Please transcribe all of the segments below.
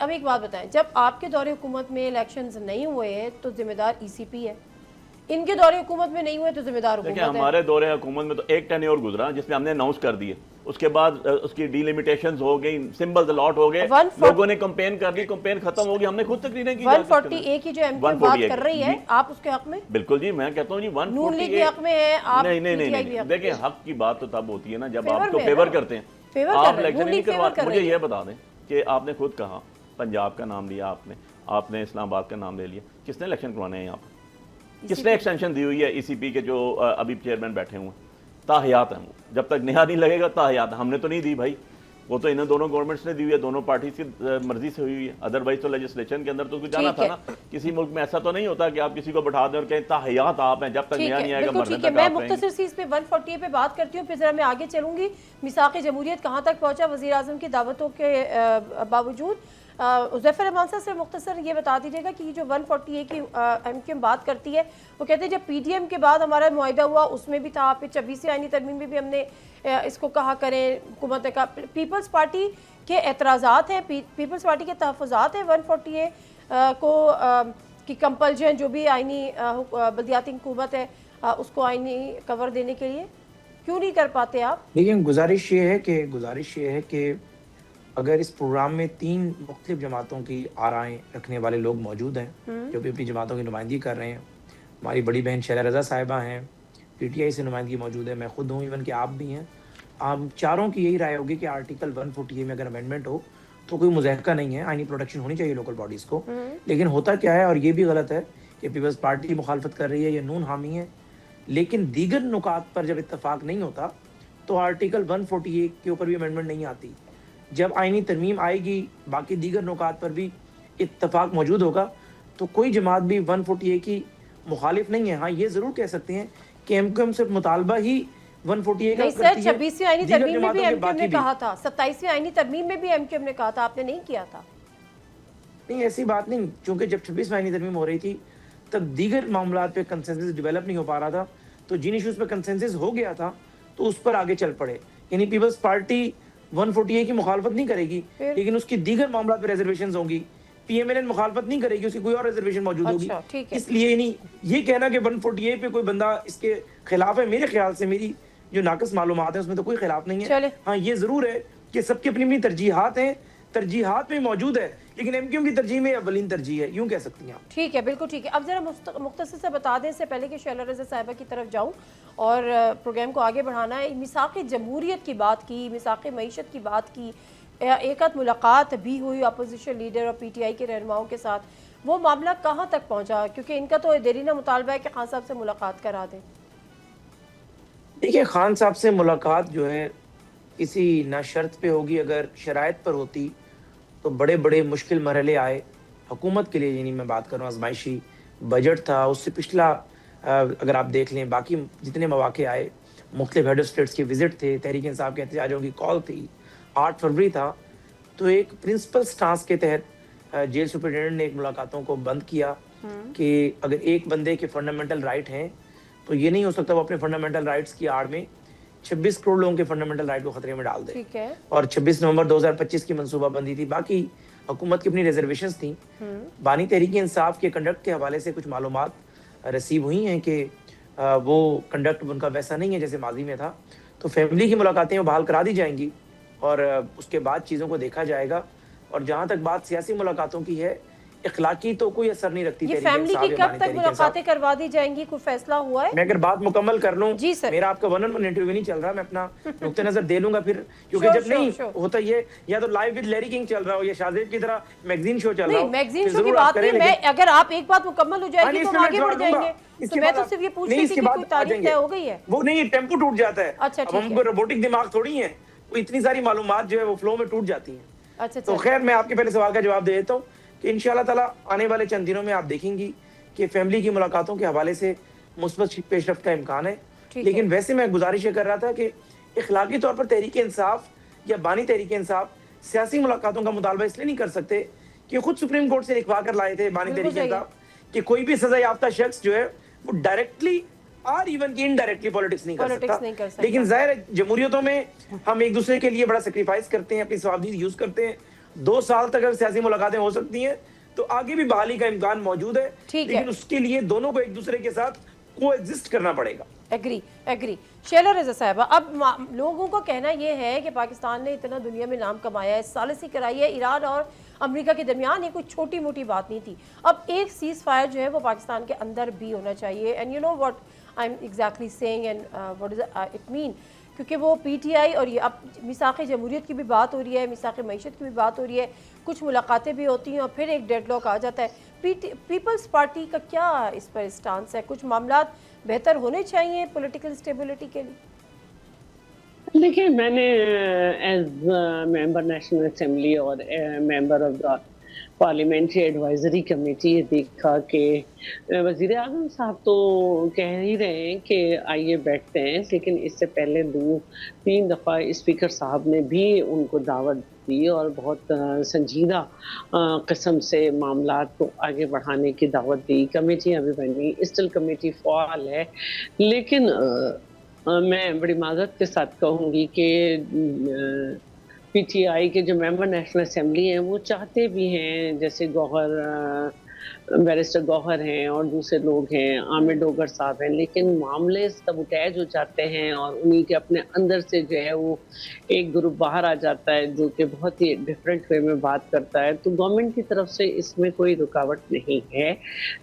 अब एक बात बताएं, जब आपके दौरे हुकूमत में इलेक्शंस नहीं हुए हैं तो जिम्मेदार ईसीपी है, इनके दौरे हुकूमत में नहीं हुए तो जिम्मेदार हुकूमत है। हमारे दौरे हुकूमत में तो एक टेन्योर गुजरा जिसमें हमने अनाउंस कर दिए, उसके बाद उसकी डिलिमिटेशंस हो गई, सिंबल्स अलॉट हो गए, लोगों ने कंपेन कर दी, कंपेन खत्म हो गई, हमने खुद तकरीरें की। 148 की जो एमक्यू बात कर रही है, आप उसके हक में? बिल्कुल जी, मैं कहता हूँ जी 148 नून लीग के हक में है आप? नहीं, देखिए हक की बात तो तब होती है ना जब आप तो फेवर करते हैं, आप इलेक्शन नहीं करवा। मुझे ये बता दें कि आपने खुद कहा पंजाब का नाम लिया आपने इस्लामाबाद का नाम ले लिया, किसने इलेक्शन करवाने हैं यहाँ पर? किसने एक्सटेंशन दी हुई है ईसीपी के जो अभी चेयरमैन बैठे हुए हैं? ताहयात हैं, जब तक नया नहीं लगेगा ताहयात। हमने तो नहीं दी भाई, वो तो इन दोनों गवर्नमेंट्स ने दी हुई है, दोनों पार्टी की मर्जी से हुई है। अदरवाइज तो लेजिस्लेशन के अंदर तो कुछ जाना था ना। किसी मुल्क में ऐसा तो नहीं होता कि आप किसी को बैठा दें और कहें ताहयात आप हैं, जब तक नया नहीं आएगा मरने तक। मैं मुख्तसर सी इस पे 148 पे बात करती हूँ, फिर जरा मैं आगे चलूंगी। मिसाक़ जमहूरियत कहाँ तक पहुंचा वज़ीर आज़म की दावतों के बावजूद? ज़फ़र रहमान साहब से मुख्तसर ये बता दीजिएगा कि जो 148 की एमक्यूएम बात करती है, वो कहते हैं जब पीडीएम के बाद हमारा मुआहिदा हुआ उसमें भी था, फिर 26वीं आईनी तरमीम में भी हमने इसको कहा करें, हुकूमत का पीपल्स पार्टी के एतराज़ात हैं, पीपल्स पार्टी के तहफ़्फ़ुज़ात हैं 148 को कि कंपल्जन जो भी आईनी बल्दियाती हुकूमत है उसको आईनी कवर देने के लिए क्यों नहीं कर पाते आप? लेकिन गुजारिश ये है कि अगर इस प्रोग्राम में 3 मुख्तलिफ जमातों की आराएं रखने वाले लोग मौजूद हैं जो भी अपनी जमातों की नुमाइंदगी कर रहे हैं, हमारी बड़ी बहन शैला रज़ा साहिबा हैं, पीटीआई से नुमाइंदगी मौजूद है, मैं खुद हूँ, इवन कि आप भी हैं, हम चारों की यही राय होगी कि आर्टिकल 148 में अगर अमेंडमेंट हो तो कोई मुज़ाहका नहीं है, आईनी प्रोटेक्शन होनी चाहिए लोकल बॉडीज़ को। लेकिन होता क्या है, और ये भी गलत है कि पीपल्स पार्टी मुखालफत कर रही है या नून हामी है, लेकिन दीगर नुकात पर जब इत्तफाक नहीं होता तो आर्टिकल 148 के ऊपर भी अमेंडमेंट नहीं आती। जब आईनी तरमीम आएगी, बाकी दीगर नुकात पर भी इत्तफाक मौजूद होगा, तो कोई जमात भी 148 की मुखालिफ नहीं है। हाँ, ये ज़रूर कह सकते हैं कि एमक्यूएम से मुतालबा ही 148 का करती है। 26वीं आईनी तरमीम में भी एमक्यूएम ने कहा था, 27वीं आईनी तरमीम में भी एमक्यूएम ने कहा था, आपने नहीं किया था? नहीं, ऐसी बात नहीं, क्योंकि जब 26वीं आईनी तरमीम हो रही थी तब दीगर मामलात पे कंसेंसस डेवलप नहीं हो पा रहा था, तो जिन इश्यूज पे कंसेंसस हो गया था तो उस पर आगे चल पड़े। यानी पीपल्स पार्टी 148 की मुखालफत नहीं करेगी, लेकिन उसकी दीगर मामला पे रिजर्वेशंस होंगी। पीएमएलएन मुखालफत नहीं करेगी, उसकी कोई और रिजर्वेशन मौजूद होगी। इसलिए नहीं ये कहना कि 148 पे कोई बंदा इसके खिलाफ है, मेरे ख्याल से मेरी जो नाकस मालूमात है उसमें तो कोई खिलाफ नहीं है। हाँ, ये जरूर है कि सबकी अपनी अपनी तरजीहात हैं, तरजीहात में मौजूद है, लेकिन एमक्यूएम की तरजीह में अव्वलीन तरजीह है, यूं कह सकती हैं आप। ठीक है, बिल्कुल ठीक है। अब जरा मुख्तसर से बता दें, इससे पहले कि शैला रज़ा साहिबा की तरफ जाऊं और प्रोग्राम को आगे बढ़ाना है, मिसाक़ जमहूरियत की बात की, मिसाक़ मईशत की बात की, एक आध मुलाकात भी हुई अपोजिशन लीडर और पीटीआई के रहनुमाओं के साथ, वो मामला कहाँ तक पहुँचा? क्योंकि इनका तो देरीना मुतालबा है कि खान साहब से मुलाकात करा दें। देखिए, खान साहब से मुलाकात जो है किसी ना शर्त पे होगी, अगर शराइत पर होती तो बड़े बड़े मुश्किल मरहले आए हुकूमत के लिए। यानी मैं बात कर रहा हूँ, आजमाइशी बजट था, उससे पिछला अगर आप देख लें, बाकी जितने मौके आए, मुख्तलिफ हेड ऑफ स्टेट्स के विजिट थे, तहरीक इंसाफ के एहतजाजों की कॉल थी, 8 फरवरी था, तो एक प्रिंसिपल स्टांस के तहत जेल सुपरिटेंडेंट ने एक मुलाकातों को बंद किया कि अगर एक बंदे के फंडामेंटल राइट हैं तो ये नहीं हो सकता वो अपने फंडामेंटल राइट्स की आड़ में 26 करोड़ लोगों के फंडामेंटल राइट को खतरे में डाल दे। और 26 नवंबर 2025 की मनसूबाबंदी थी, बाकी हुकूमत की अपनी रिजर्वेशंस थी। बानी तहरीक इंसाफ के कंडक्ट के हवाले से कुछ मालूमात रिसीव हुई हैं कि वो कंडक्ट उनका वैसा नहीं है जैसे माजी में था, तो फैमिली की मुलाकातें बहाल करा दी जाएंगी और उसके बाद चीज़ों को देखा जाएगा। और जहाँ तक बात सियासी मुलाकातों की है, इखलाकी तो कोई असर नहीं रखती। ये फैमिली की कब तक मुलाकातें करवा दी जाएंगी, कोई फैसला हुआ है? मैं अगर बात मुकम्मल कर लूं, जी सर, मेरा आपका 1-on-1 इंटरव्यू नहीं चल रहा, मैं अपना नुक्ते नजर दे लूंगा फिर, क्योंकि जब नहीं होता ये या तो लाइव विद लैरी किंग चल रहा हो या शाहजेब की तरह मैगजीन शो चल रहा हो। मैगजीन शो की बात नहीं, मैं अगर आप एक बात मुकम्मल हो जाएगी तो आगे बढ़ जाएंगे। तो मैं तो सिर्फ ये पूछ रही थी कि कोई तारीख तय हो गई है? वो नहीं, टेम्पो टूट जाता है। अच्छा, अब हमको रोबोटिक दिमाग थोड़ी है, वो इतनी सारी मालूमात जो है वो फ्लो में टूट जाती हैं। अच्छा, तो खैर मैं आपके पहले सवाल का जवाब दे देता हूँ कि इंशाअल्लाह ताला आने वाले चंद दिनों में आप देखेंगी कि फैमिली की मुलाकातों के हवाले से मुस्बत पेशरफ्त का इम्कान है। लेकिन वैसे मैं गुजारिश कर रहा था कि इखलाकी तौर पर तहरीक इंसाफ या बानी तहरीक इंसाफ सियासी मुलाकातों का मुतालबा इसलिए नहीं कर सकते कि खुद सुप्रीम कोर्ट से लिखवा कर लाए थे बानी तहरीक इंसाफ कि कोई भी सजा याफ्ता शख्स जो है वो डायरेक्टली और इवन की इनडायरेक्टली पॉलिटिक्स नहीं कर सकता। लेकिन जाहिर है जमहूरियतों में हम एक दूसरे के लिए बड़ा सेक्रीफाइस करते हैं, अपनी सवाबदीद यूज करते हैं, 2 साल तक अगर सियासी मुलाकातें हो सकती हैं तो आगे भी बहाली का इम्कान मौजूद है, लेकिन उसके लिए दोनों को एक दूसरे के साथ कोएग्जिस्ट करना पड़ेगा। एग्री। शेला रज़ा साहिबा, अब लोगों का कहना यह है कि पाकिस्तान ने इतना दुनिया में नाम कमाया है, सालिसी कराई है ईरान और अमेरिका के दरमियान, ये कोई छोटी मोटी बात नहीं थी। अब एक सीज़ फायर जो है वो पाकिस्तान के अंदर भी होना चाहिए। And you know what I am exactly saying and what is it mean, क्योंकि वो PTI और ये अब मिसाक़ जमहूरियत की भी बात हो रही है, मिसाक़ मईशत की भी बात हो रही है, कुछ मुलाकातें भी होती हैं और फिर एक डेडलॉक आ जाता है। पीपल्स पार्टी का क्या इस पर स्टांस है? कुछ मामलात बेहतर होने चाहिए पॉलिटिकल स्टेबिलिटी के लिए? देखिए, मैंने एज मेंबर नेशनल असेंबली और member of the parliamentary advisory committee ये देखा कि वज़ीर आज़म साहब तो कह ही रहे हैं कि आइए बैठते हैं, लेकिन इससे पहले 2-3 दफ़ा स्पीकर साहब ने भी उनको दावत दी और बहुत संजीदा किस्म से मामलात को आगे बढ़ाने की दावत दी। कमेटियाँ भी बनी, स्टिल कमेटी फ़ाल है, लेकिन मैं बड़ी माज़रत के साथ कहूँगी कि PTI के जो मेंबर नेशनल असेंबली हैं वो चाहते भी हैं, जैसे बैरिस्टर गौहर हैं और दूसरे लोग हैं, आमिर डोगर साहब हैं, लेकिन मामले सबूतैज हो जाते हैं और उन्हीं के अपने अंदर से जो है वो एक ग्रुप बाहर आ जाता है जो कि बहुत ही डिफरेंट वे में बात करता है। तो गवर्नमेंट की तरफ से इसमें कोई रुकावट नहीं है,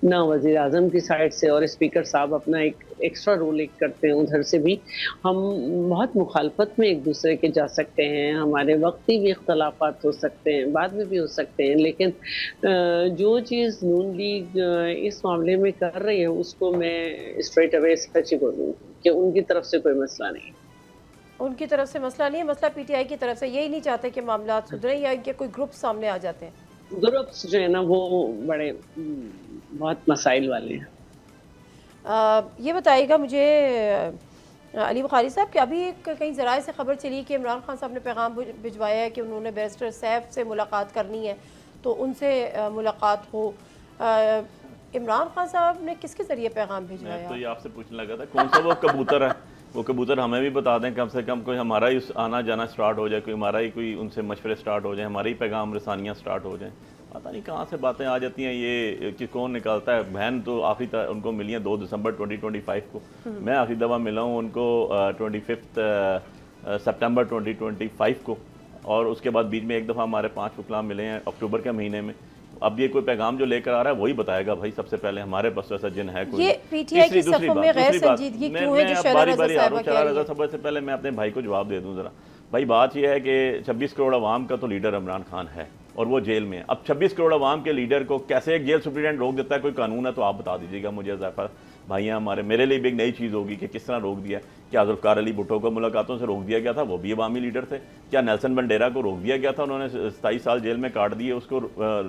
ना वज़ीर आज़म की साइड से, और स्पीकर साहब अपना एक एक्स्ट्रा रोल एक करते हैं उधर से भी। हम बहुत मुखालफत में एक दूसरे के जा सकते हैं, हमारे वक्ती भी इख्तलाफात हो सकते हैं, बाद में भी हो सकते हैं, लेकिन जो चीज़ नून लीग इस मामले में कर रही है उसको मैं स्ट्रेट अवे सच ही बोलूँगी कि उनकी तरफ से कोई मसला नहीं। उनकी तरफ से मसला नहीं है, मसला PTI की तरफ से। यही नहीं चाहते कि मामला सुधरे या इनके कोई ग्रुप सामने आ जाते हैं? ग्रुप्स जो है ना वो बड़े बहुत मसाइल वाले हैं। ये बताइएगा मुझे अली बुखारी साहब कि अभी कहीं ज़राए से खबर चली कि इमरान खान साहब ने पैगाम भिजवाया है कि उन्होंने बैरिस्टर सैफ से मुलाकात करनी है, तो उनसे मुलाकात हो। इमरान खान साहब ने किसके ज़रिए पैगाम भिजवाया? तो ये आपसे पूछने लगा था कौन सा वो कबूतर है, वो कबूतर हमें भी बता दें, कम से कम कोई हमारा ही आना जाना स्टार्ट हो जाए, कोई हमारा ही कोई उनसे मशवरे स्टार्ट हो जाए, हमारे ही पैगाम रसानियाँ स्टार्ट हो जाएँ। पता नहीं कहाँ से बातें आ जाती हैं, ये कि कौन निकालता है। बहन तो आखिरी उनको मिली है 2 दिसंबर 2025 को, मैं आखिरी दफ़ा मिला हूँ उनको 25 सितंबर 2025 को, और उसके बाद बीच में एक दफ़ा हमारे 5 वकला मिले हैं अक्टूबर के महीने में। अब ये कोई पैगाम जो लेकर आ रहा है वही बताएगा भाई, सबसे पहले हमारे पास वैसा जिन है कोई। ये PTI की सफ़ों में गैर संजीदगी क्यों है जो शरा रज़ा साहिबा कह रही है? सबसे पहले मैं अपने भाई को जवाब दे दूं जरा। भाई बात यह है कि 26 करोड़ अवाम का तो लीडर इमरान खान है और वो जेल में है। अब 26 करोड़ अवाम के लीडर को कैसे एक जेल सुप्रीडेंट रोक देता है? कोई कानून है तो आप बता दीजिएगा मुझे। ज़फ़र भाइयाँ हमारे, मेरे लिए भी एक नई चीज़ होगी कि किस तरह रोक दिया। क्या जुल्फ़िकार अली भुट्टो को मुलाकातों से रोक दिया गया था? वो भी अवामी लीडर थे। क्या नेल्सन मंडेरा को रोक दिया गया था? उन्होंने 27 साल जेल में काट दिए उसको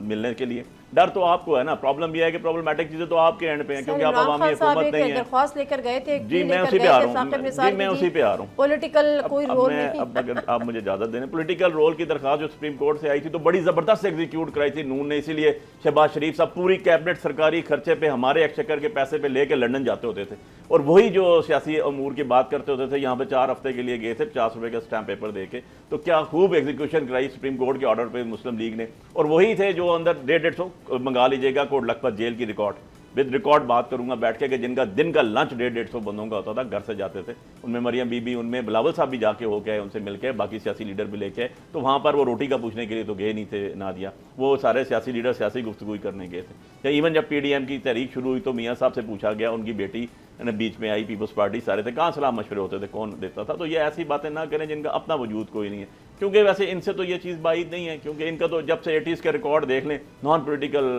मिलने के लिए। डर तो आपको है ना। प्रॉब्लम यह है कि प्रॉब्लमेटिक चीज़ें तो आपके एंड पे हैं क्योंकि आप अवामी हुकूमत नहीं है। दरख्वास्त लेकर गए थे, जी मैं उसी पे आ रहा हूँ, जी मैं उसी पे आ रहा हूँ। पॉलिटिकल कोई रोल नहीं। अब अगर आप मुझे इजाज़त दें, पॉलिटिकल रोल की दरख्वास्त जो सुप्रीम कोर्ट से आई थी तो बड़ी ज़बरदस्त एग्जीक्यूट कराई थी नून ने, इसीलिए शहबाज शरीफ साहब पूरी कैबिनेट सरकारी खर्चे पे हमारे एक्सचेकर के पैसे पे लेके लंदन जाते होते थे, और वही जो सियासी अमूर की बात करते होते थे यहाँ पे 4 हफ्ते के लिए गए थे 50 रुपए का स्टैम्प पेपर दे के। तो क्या खूब एग्जीक्यूशन कराई सुप्रीम कोर्ट के ऑर्डर पे मुस्लिम लीग ने, और वही थे जो अंदर 150 मंगा लीजिएगा कोट लखपत जेल की रिकॉर्ड विद रिकॉर्ड बात करूंगा बैठ के, कि जिनका दिन का लंच 150 बंदों का होता था, घर से जाते थे। उनमें मरियम बीबी, उनमें बिलावल साहब भी जाके होके आए, उनसे मिलके, बाकी सियासी लीडर भी लेके आए। तो वहाँ पर वो रोटी का पूछने के लिए तो गए नहीं थे ना दिया, वो सारे सियासी लीडर सियासी गुफ्तगू करने गए थे। या इवन जब PDM की तहरीक शुरू हुई तो मियाँ साहब से पूछा गया, उनकी बेटी ने बीच में आई, पीपल्स पार्टी सारे थे, कहाँ सलाह मशवरे होते थे, कौन देता था? तो ये ऐसी बातें ना करें जिनका अपना वजूद कोई नहीं है, क्योंकि वैसे इनसे तो ये चीज़ बाइद नहीं है, क्योंकि इनका तो जब से 80s के रिकॉर्ड देख लें, नॉन पोलिटिकल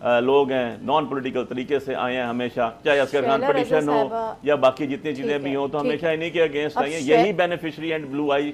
लोग हैं, नॉन पॉलिटिकल तरीके से आए हैं हमेशा, चाहे असगर खान पटिशन हो या बाकी जितनी चीज़ें भी हों, तो हमेशा इन्हीं के अगेंस्ट आई हैं। यही beneficiary and blue I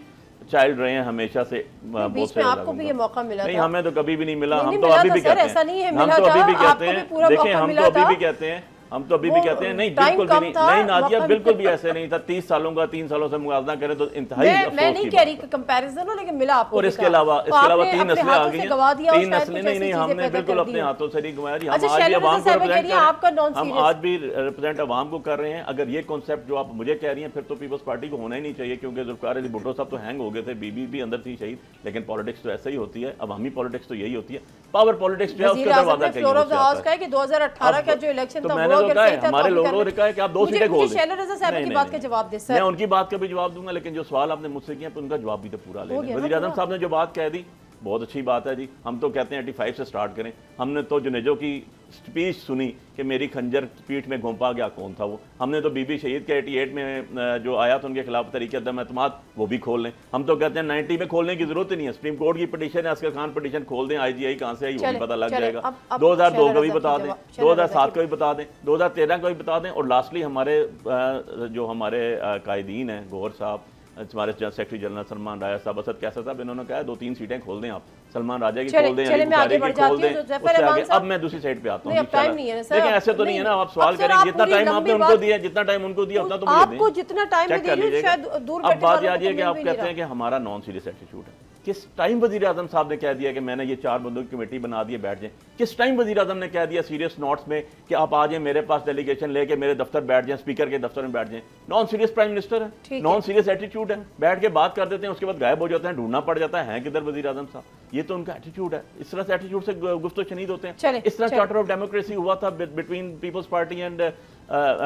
child रहे हैं हमेशा से। बीच में आपको भी ये मौका मिला नहीं, था? हमें तो कभी भी नहीं मिला। हम तो अभी भी कहते हैं, हम तो अभी भी कहते हैं, देखें हम तो अभी भी कहते हैं हम तो अभी भी कहते हैं नहीं, बिल्कुल भी नहीं, नहीं नादिया, बिल्कुल भी ऐसे नहीं था। 30 सालों का 3 सालों से मुआवजा करें तो इंतहाई अफसोस की बात है। मैं नहीं कह रही कंपैरिजन हो, लेकिन मिला आपको। और इसके अलावा 3 नस्लें आ गई हैं, 3 नस्लें नहीं, हमने बिल्कुल अपने हाथों से नहीं गंवाया जी। हम आज भी अवाम को रिप्रेजेंट हम आज भी रिप्रेजेंट अवाम को कर रहे हैं। अगर ये कॉन्सेप्ट जो आप मुझे कह रही हैं, फिर तो पीपल्स पार्टी को होना ही नहीं चाहिए, क्योंकि जुल्फिकार अली भुट्टो साहब तो हैंग हो गए थे, बीबी भी अंदर थी शहीद, लेकिन पॉलिटिक्स तो ऐसा ही होती है। अब हमी पॉलिटिक्स तो यही होती है, पावर पॉलिटिक्स जो है उसका दरवाजा कहीं फ्लोर ऑफ द हाउस का है कि 2018 का जो इलेक्शन था मैंने तो कहा है, हमारे लोगों ने कहा है कि आप 2 सीटें खोल दें। शैला रज़ा साहब की बात का जवाब दे सर। मैं उनकी बात का भी जवाब दूंगा, लेकिन जो सवाल आपने मुझसे किया तो उनका जवाब भी तो पूरा ले लें। वज़ीर आज़म साहब ने जो बात कह दी बहुत अच्छी बात है जी। हम तो कहते हैं 85 से स्टार्ट करें। हमने तो जुनेजो की स्पीच सुनी कि मेरी खंजर पीठ में घोंपा गया, कौन था वो। हमने तो बीबी शहीद के 88 में जो आया था उनके खिलाफ तरीके अदम एतमाद, वो भी खोल लें। हम तो कहते हैं 90 में खोलने की जरूरत ही नहीं है। सुप्रीम कोर्ट की पिटीशन है, असगर खान पिटीशन खोल दें, IGI कहाँ से आई वो भी पता लग जाएगा। 2002 का भी बता दें, 2007 का भी बता दें, 2013 का भी बता दें। और लास्टली हमारे जो हमारे कायदीन हैं, गौहर साहब, हमारे सेक्रेटरी जनरल सलमान राजा साहब, असद कैसर साहब, इन्होंने कहा 2-3 सीटें खोल दें आप, सलमान राजा की खोल दें, अली बुखारी की खोल दें, उससे आगे अब मैं दूसरी साइड पे आता हूँ। लेकिन ऐसे तो नहीं है ना, आप सवाल करेंगे जितना टाइम आपने उनको दिया, जितना टाइम उनको दिया उतना तो मुझे दें। आपको जितना टाइम दे रही हूं शायद दूर बैठे। अब बात याद है कि आप कहते हैं कि हमारा नॉन सीरियस एटीट्यूड है। किस टाइम वज़ीर आज़म साहब ने कह दिया कि मैंने ये 4 बंदों की कमेटी बना दी है, बैठ जाएं? किस टाइम वज़ीर आज़म ने कह दिया सीरियस नोट्स में कि आप आ जाएं मेरे पास डेलीगेशन लेके मेरे दफ्तर बैठ जाएं, स्पीकर के दफ्तर में बैठ जाएं? नॉन सीरियस प्राइम मिनिस्टर है, नॉन सीरियस एटीट्यूड है, बैठ के बात कर देते हैं, उसके बाद गायब हो जाते हैं, ढूंढना पड़ जाता है किधर वज़ीर आज़म साहब। ये तो उनका एटीट्यूड है। इस तरह से एटीट्यूड से गुफ्तगू शनीद होते हैं। इस तरह चार्टर ऑफ डेमोक्रेसी हुआ था between Peoples Party and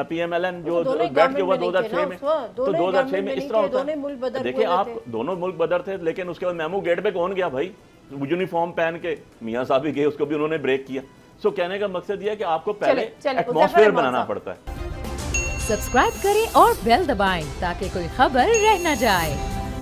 PMLN जो बैठ के हुआ 2006 में। तो 2006 में इस तरह होता है। देखिए आप दोनों मुल्क बदर थे, लेकिन उसके बाद मेमू गेट पे कौन गया भाई? यूनिफॉर्म पहन के मियां साहब भी गए, उसको भी उन्होंने ब्रेक किया। सो कहने का मकसद यह है कि आपको पहले एटमॉस्फेयर बनाना पड़ता है। सब्सक्राइब करें और बेल दबाएं ताकि कोई खबर रह न जाए।